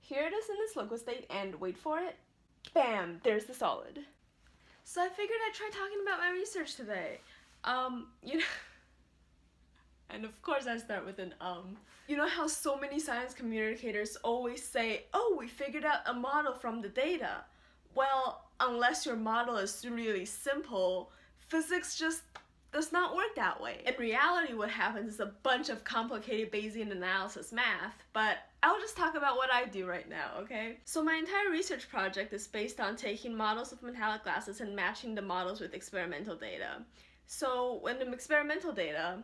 Here it is in this liquid state, and wait for it, bam, there's the solid. So I figured I'd try talking about my research today. You know, and of course I start with an You know how so many science communicators always say, oh, we figured out a model from the data. Well, unless your model is really simple, physics just does not work that way. In reality, what happens is a bunch of complicated Bayesian analysis math, but I'll just talk about what I do right now, okay? So my entire research project is based on taking models of metallic glasses and matching the models with experimental data. So when the experimental data,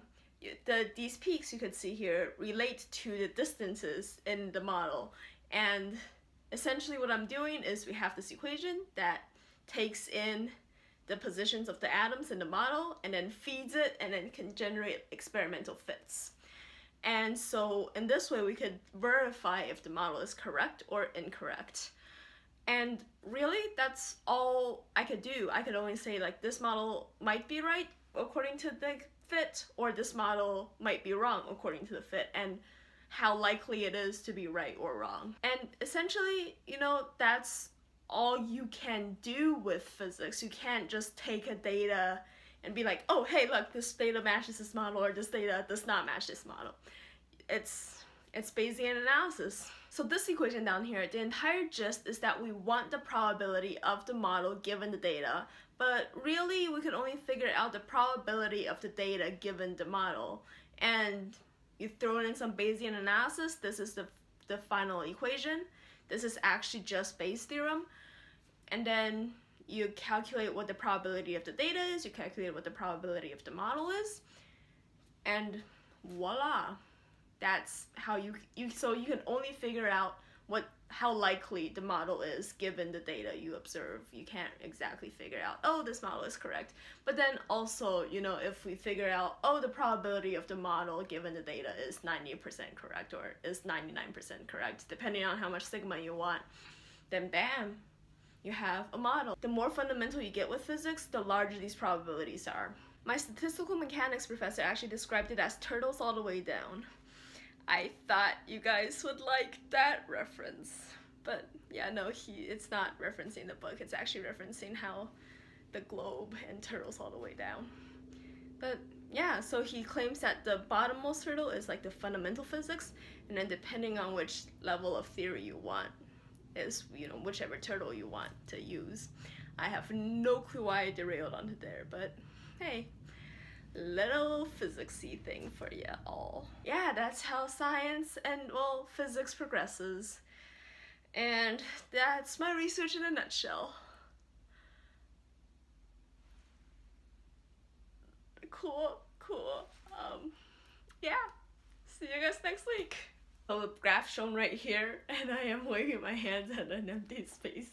these peaks you could see here relate to the distances in the model, and essentially what I'm doing is we have this equation that takes in the positions of the atoms in the model and then feeds it and then can generate experimental fits. And so in this way we could verify if the model is correct or incorrect. And really that's all I could do. I could only say like this model might be right according to the fit, or this model might be wrong according to the fit, and how likely it is to be right or wrong. And essentially, you know, that's all you can do with physics. You can't just take a data and be like, oh, hey, look, this data matches this model, or this data does not match this model. It's Bayesian analysis. So this equation down here, the entire gist is that we want the probability of the model given the data, but really we could only figure out the probability of the data given the model. And you throw in some Bayesian analysis, this is the final equation. This is actually just Bayes' theorem. And then you calculate what the probability of the data is, you calculate what the probability of the model is, and voila. That's how so you can only figure out how likely the model is given the data you observe. You can't exactly figure out, oh, this model is correct. But then also, you know, if we figure out, oh, the probability of the model given the data is 90% correct or is 99% correct, depending on how much sigma you want, then bam, you have a model. The more fundamental you get with physics, the larger these probabilities are. My statistical mechanics professor actually described it as turtles all the way down. I thought you guys would like that reference, but yeah, no, it's not referencing the book, it's actually referencing how the globe and turtles all the way down. But yeah, so he claims that the bottommost turtle is like the fundamental physics, and then depending on which level of theory you want is, you know, whichever turtle you want to use. I have no clue why I derailed onto there, but hey, little physics-y thing for ya all. Yeah, that's how science and, well, physics progresses. And that's my research in a nutshell. Cool. Yeah, see you guys next week. So the graph shown right here, and I am waving my hands at an empty space.